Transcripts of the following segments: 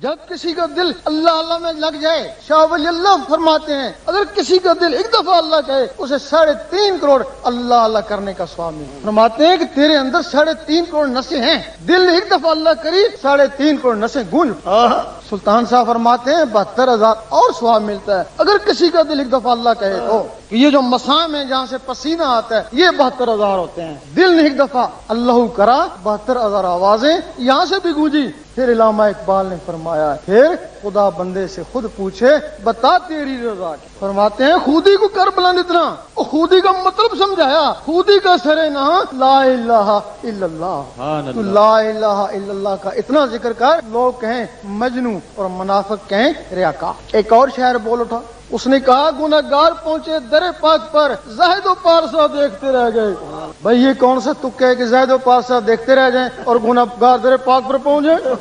جب کسی کا دل اللہ اللہ میں لگ جائے، شاہ ولی اللہ فرماتے ہیں اگر کسی کا دل ایک دفعہ اللہ کہے اسے 3.5 کروڑ اللہ اللہ کرنے کا ثواب ملے۔ فرماتے ہیں کہ تیرے اندر 3.5 کروڑ نسیں ہیں، دل نے ایک دفعہ اللہ کری 3.5 کروڑ نسیں گونج۔ سلطان صاحب فرماتے ہیں 72,000 اور ثواب ملتا ہے اگر کسی کا دل ایک دفعہ اللہ کہے تو۔ یہ جو مسام ہے جہاں سے پسینہ آتا ہے یہ 72,000 ہوتے ہیں۔ دل نے ایک دفعہ اللہ کرا 72,000 آوازیں یہاں سے بھی گونجی۔ پھر علامہ اقبال نے فرمایا پھر خدا بندے سے خود پوچھے بتا تیری رضا کی۔ فرماتے ہیں خودی کو کر بلند اتنا، خودی کا مطلب سمجھایا، خودی کا سرے نہ لا الہ الا اللہ، تو لا الہ الا اللہ کا اتنا ذکر کر لوگ کہیں مجنوں اور منافق کہیں ریاکار۔ ایک اور شاعر بول اٹھا، اس نے کہا گنہگار پہنچے در پاک پر زاہد و پارسا دیکھتے رہ گئے۔ بھائی یہ کون سا تک ہے کہ زاہد و پارسا دیکھتے رہ جائیں اور گنہگار در پاک پر پہنچے؟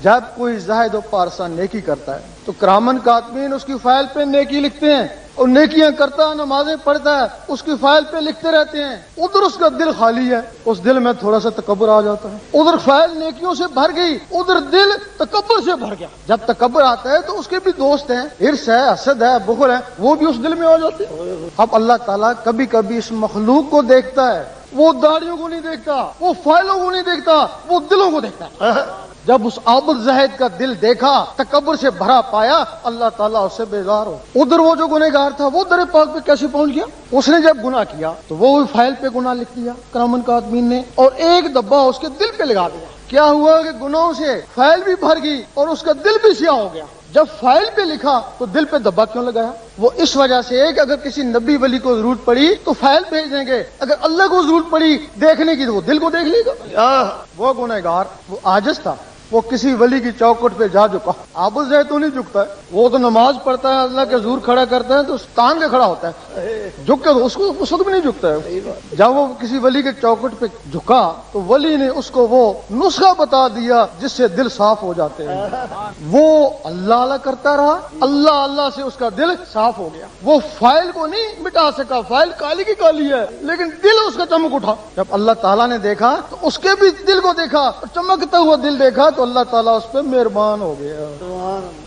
جب کوئی زاہد و پارسا نیکی کرتا ہے تو کرامن کاتبین اس کی فائل پہ نیکی لکھتے ہیں، اور نیکیاں کرتا ہے، نمازیں پڑھتا ہے، اس کی فائل پہ لکھتے رہتے ہیں۔ ادھر اس کا دل خالی ہے، اس دل میں تھوڑا سا تکبر آ جاتا ہے۔ ادھر فائل نیکیوں سے بھر گئی، ادھر دل تکبر سے بھر گیا۔ جب تکبر آتا ہے تو اس کے بھی دوست ہیں، ہرس ہے، حسد ہے، بخل ہے، وہ بھی اس دل میں آ جاتے ہیں۔ اب اللہ تعالیٰ کبھی کبھی اس مخلوق کو دیکھتا ہے، وہ داڑھیوں کو نہیں دیکھتا، وہ فائلوں کو نہیں دیکھتا، وہ دلوں کو دیکھتا ہے۔ جب اس عابد زاہد کا دل دیکھا، تکبر سے بھرا پایا، اللہ تعالیٰ اس سے بیزار ہو۔ ادھر وہ جو گنہگار تھا وہ در پاک پہ کیسے پہنچ گیا؟ اس نے جب گناہ کیا تو وہ فائل پہ گناہ لکھ دیا کرامن کاتبین نے، اور ایک دبا اس کے دل پہ لگا دیا۔ کیا ہوا کہ گناہوں سے فائل بھی بھر گئی اور اس کا دل بھی سیاہ ہو گیا۔ جب فائل پہ لکھا تو دل پہ دبا کیوں لگایا؟ وہ اس وجہ سے کہ اگر کسی نبی ولی کو ضرورت پڑی تو فائل بھیج دیں گے، اگر اللہ کو ضرورت پڑی دیکھنے کی تو وہ دل کو دیکھ لے گا۔ وہ گنہگار، وہ عاجز تھا، وہ کسی ولی کی چوکٹ پہ جا جھکا۔ عابد زاہد تو نہیں جھکتا ہے، وہ تو نماز پڑھتا ہے، اللہ کے حضور کھڑا کرتا ہے تو تان کے کھڑا ہوتا ہے، جھک کے اس کو اس وقت بھی نہیں جھکتا ہے۔ جب وہ کسی ولی کے چوکٹ پہ جھکا تو ولی نے اس کو وہ نسخہ بتا دیا جس سے دل صاف ہو جاتے ہیں۔ وہ اللہ اللہ کرتا رہا، اللہ اللہ سے اس کا دل صاف ہو گیا۔ وہ فائل کو نہیں مٹا سکا، فائل کالی کی کالی ہے لیکن دل اس کا چمک اٹھا۔ جب اللہ تعالیٰ نے دیکھا تو اس کے بھی دل کو دیکھا، اور چمکتا ہوا دل دیکھا تو اللہ تعالیٰ اس پہ مہربان ہو گیا۔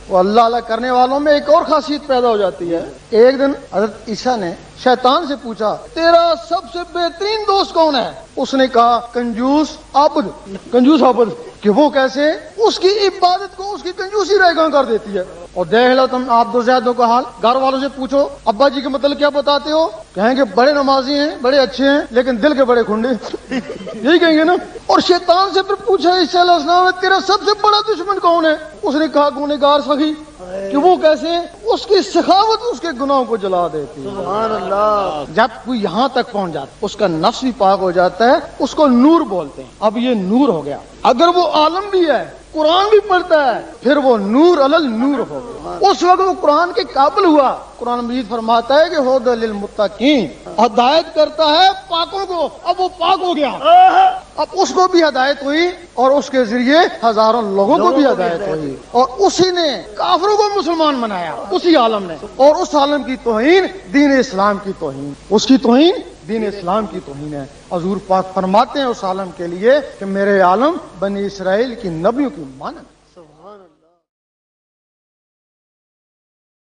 وہ اللہ اللہ کرنے والوں میں ایک اور خاصیت پیدا ہو جاتی ہے۔ ایک دن حضرت عیسیٰ نے شیطان سے پوچھا تیرا سب سے بہترین دوست کون ہے؟ اس نے کہا کنجوس عابد۔ کنجوس عابد کہ وہ کیسے؟ اس کی عبادت کو اس کی کنجوسی رہ کر دیتی ہے۔ اور دیکھ لو تم عابد و زاہدوں کا حال، گھر والوں سے پوچھو ابا جی کا مطلب کیا بتاتے ہو؟ کہیں گے بڑے نمازی ہیں، بڑے اچھے ہیں، لیکن دل کے بڑے کھنڈے، یہی کہیں گے نا۔ اور شیطان سے پھر پوچھا عیسیٰ علیہ السلام نے تیرا سب سے بڑا دشمن کون ہے؟ اس نے کہا گنہگار سخی، کہ وہ کیسے؟ اس کی سخاوت اس کے گناہوں کو جلا دیتی ہے۔ سبحان اللہ۔ جب کوئی یہاں تک پہنچ جاتا اس کا نفس بھی پاک ہو جاتا ہے، اس کو نور بولتے ہیں۔ اب یہ نور ہو گیا، اگر وہ عالم بھی ہے، قرآن بھی پڑھتا ہے، پھر وہ نور علل نور ہو گیا۔ اس وقت وہ قرآن کے قابل ہوا۔ قرآن مجید فرماتا ہے کہ ہدی للمتقین، ہدایت کرتا ہے پاکوں کو۔ اب وہ پاک ہو گیا، اب اس کو بھی ہدایت ہوئی اور اس کے ذریعے ہزاروں لوگوں کو بھی ہدایت ہوئی، اور اسی نے کافروں کو مسلمان بنایا، اسی عالم نے۔ اور اس عالم کی توہین دین اسلام کی توہین، اس کی توہین دین اسلام کی توہین ہے۔ حضور پاک فرماتے ہیں اس عالم کے لیے کہ میرے عالم بنی اسرائیل کی نبیوں کی مانند